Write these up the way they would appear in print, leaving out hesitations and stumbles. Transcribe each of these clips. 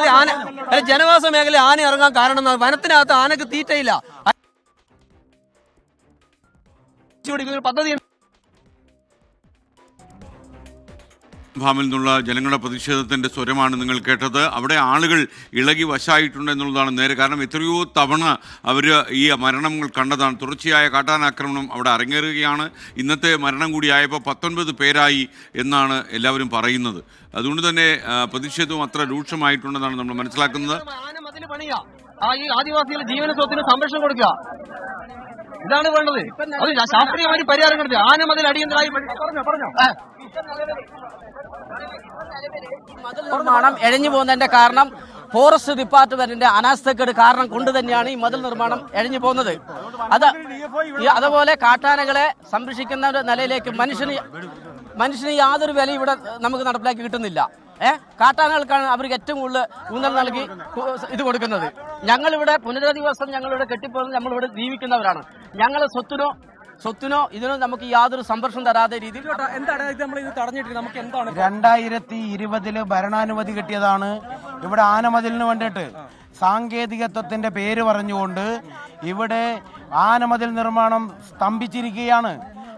എന്താണ് ജനവാസ മേഖല ആന ഇറങ്ങാൻ കാരണം വനത്തിനകത്ത് ആനക്ക് തീറ്റയില്ല. പദ്ധതി ഭാമിൽ നിന്നുള്ള ജനങ്ങളുടെ പ്രതിഷേധത്തിൻ്റെ സ്വരമാണ് നിങ്ങൾ കേട്ടത്. അവിടെ ആളുകൾ ഇളകി വശായിട്ടുണ്ട് എന്നുള്ളതാണ് നേരെ. കാരണം എത്രയോ തവണ അവർ ഈ മരണങ്ങൾ കണ്ടതാണ്. തുടർച്ചയായ കാട്ടാനാക്രമണം അവിടെ അരങ്ങേറുകയാണ്. ഇന്നത്തെ മരണം കൂടിയായപ്പോൾ 19 പേരായി എന്നാണ് എല്ലാവരും പറയുന്നത്. അതുകൊണ്ട് തന്നെ പ്രതിഷേധവും അത്ര രൂക്ഷമായിട്ടുണ്ടെന്നാണ് നമ്മൾ മനസ്സിലാക്കുന്നത്. ഈ ആദിവാസികളുടെ ജീവന സ്വത്തിന് സംരക്ഷണം കൊടുക്കുക, ഇതാണ് വേണ്ടത്. അത് ശാസ്ത്രീയമായി പരിഹാരം കണ്ടെത്തുക. ആന മതിൽ അടിയന്തരമായി നിർമ്മാണം എഴഞ്ഞു പോകുന്നതിന്റെ കാരണം ഫോറസ്റ്റ് ഡിപ്പാർട്ട്മെന്റിന്റെ അനാസ്ഥക്കേട് കാരണം കൊണ്ട് തന്നെയാണ് ഈ മതിൽ നിർമ്മാണം എഴഞ്ഞു പോകുന്നത്. അതുപോലെ കാട്ടാനകളെ സംരക്ഷിക്കുന്ന ഒരു നിലയിലേക്ക് മനുഷ്യന് യാതൊരു വിലയും ഇവിടെ നമുക്ക് നടപ്പിലാക്കി കിട്ടുന്നില്ല. കാട്ടാനകൾക്കാണ് അവർക്ക് ഏറ്റവും കൂടുതൽ ഊന്നൽ നൽകി ഇത് കൊടുക്കുന്നത്. ഞങ്ങളിവിടെ പുനരധിവാസം ഞങ്ങളിവിടെ കെട്ടിപ്പോകുന്നത് നമ്മളിവിടെ ജീവിക്കുന്നവരാണ്. ഞങ്ങളെ സ്വത്തിനോ ഇതിനോ നമുക്ക് യാതൊരു സംരക്ഷണം തരാതെ രീതിയിൽ എന്താണ് ഇത് നമ്മൾ ഇത് തടഞ്ഞിട്ട് നമുക്ക് എന്താണ് 2020 ഭരണാനുമതി കിട്ടിയതാണ് ഇവിടെ ആനമതിലിന് വേണ്ടിയിട്ട്. സാങ്കേതികത്വത്തിന്റെ പേര് പറഞ്ഞുകൊണ്ട് ഇവിടെ ആനമതിൽ നിർമ്മാണം സ്തംഭിച്ചിരിക്കുകയാണ്.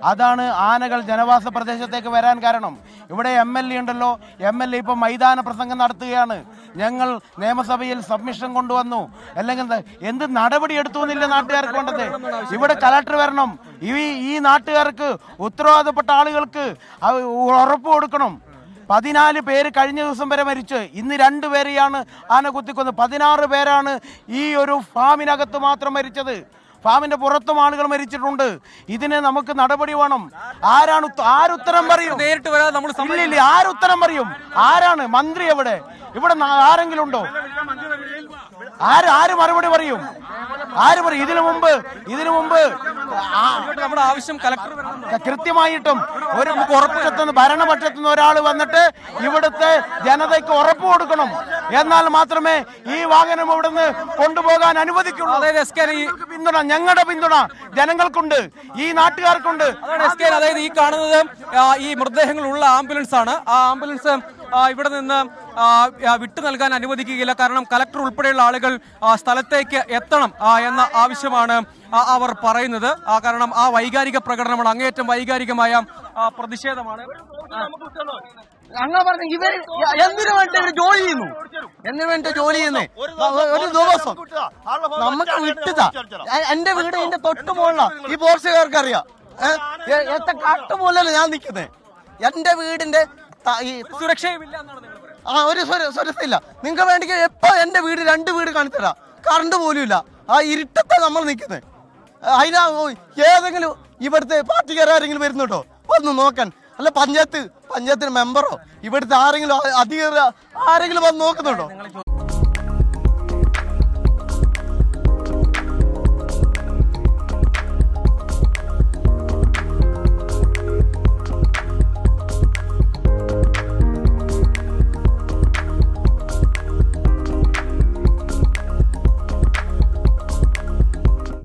അതാണ് ആനകൾ ജനവാസ പ്രദേശത്തേക്ക് വരാൻ കാരണം. ഇവിടെ MLA ഉണ്ടല്ലോ, MLA ഇപ്പം മൈതാന പ്രസംഗം നടത്തുകയാണ്. ഞങ്ങൾ നിയമസഭയിൽ സബ്മിഷൻ കൊണ്ടുവന്നു, അല്ലെങ്കിൽ എന്ത് നടപടി എടുത്തു എന്നില്ല നാട്ടുകാർക്ക് വേണ്ടത്. ഇവിടെ കലക്ടർ വരണം. ഈ നാട്ടുകാർക്ക് ഉത്തരവാദപ്പെട്ട ആളുകൾക്ക് ഉറപ്പ് കൊടുക്കണം. 14 പേര് കഴിഞ്ഞ ദിവസം വരെ മരിച്ചു. ഇന്ന് 2 പേരെയാണ് ആന കുത്തിക്കൊന്നത്. 16 പേരാണ് ഈ ഒരു ഫാമിനകത്ത് മാത്രം മരിച്ചത്. ഫാമിന്റെ പുറത്തും ആളുകൾ മരിച്ചിട്ടുണ്ട്. ഇതിന് നമുക്ക് നടപടി വേണം. ആരുത്തരം പറയും? നേരിട്ട് വരാതെ നമ്മൾ ഇല്ല, ആരുത്തരം പറയും? ആരാണ് മന്ത്രി? ഇവിടെ ആരെങ്കിലും ഉണ്ടോ? ആര് മറുപടി പറയും? ആര് പറയും? ഇതിനു മുമ്പ് നമ്മുടെ ആവശ്യം കലക്ടർ കൃത്യമായിട്ടും ഒരു ഭരണപക്ഷത്തുനിന്ന് ഒരാൾ വന്നിട്ട് ഇവിടുത്തെ ജനതയ്ക്ക് ഉറപ്പ് കൊടുക്കണം. എന്നാൽ മാത്രമേ ഈ വാഹനം ഇവിടുന്ന് കൊണ്ടുപോകാൻ അനുവദിക്കുള്ളൂ. പിന്തുണ, ഞങ്ങളുടെ പിന്തുണ ജനങ്ങൾക്കുണ്ട്, ഈ നാട്ടുകാർക്കുണ്ട്. അതായത് ഈ കാണുന്നത് ഈ മൃതദേഹങ്ങളുള്ള ആംബുലൻസ് ആണ്. ആ ആംബുലൻസ് ഇവിടെ നിന്ന് വിട്ടു നൽകാൻ അനുവദിക്കുകയില്ല. കാരണം കലക്ടർ ഉൾപ്പെടെയുള്ള ആളുകൾ സ്ഥലത്തേക്ക് എത്തണം എന്ന ആവശ്യമാണ് അവർ പറയുന്നത്. കാരണം ആ വൈകാരിക പ്രകടനമാണ്, അങ്ങേയറ്റം വൈകാരികമായ പ്രതിഷേധമാണ്. അങ്ങനെ പറഞ്ഞ ഇവര് എന്തിനു വേണ്ടി ജോലി ചെയ്യുന്നു? ഒരു ദിവസം നമുക്ക് വിട്ടുതാ. എന്റെ വീട് ഇതിന്റെ തൊട്ട് മുകളില. ഈ പോർച്ചുകാർക്ക് അറിയാം എത്ര കാട്ടുമൂലല്ല ഞാൻ നിൽക്കുന്നത്. എന്റെ വീടിന്റെ സുരക്ഷയുമില്ല എന്നാണ് നിങ്ങൾ പറയുന്നത്. ഒരു സുരക്ഷയില്ല. നിങ്ങൾക്ക് വേണമെങ്കിൽ എപ്പോ എന്റെ വീട് 2 വീട് കാണിത്തരാം. കറണ്ട് പോലും ഇല്ല. ആ ഇരുട്ടത്തെ നമ്മൾ നിൽക്കുന്നത്. അതിനാ ഏതെങ്കിലും ഇവിടുത്തെ പാർട്ടിക്കാരെങ്കിലും വരുന്നുണ്ടോ ഒന്ന് നോക്കാൻ? അല്ല പഞ്ചായത്തിന് മെമ്പറോ ഇവിടുത്തെ ആരെങ്കിലും അധികാര ആരെങ്കിലും വന്ന് നോക്കുന്നുണ്ടോ?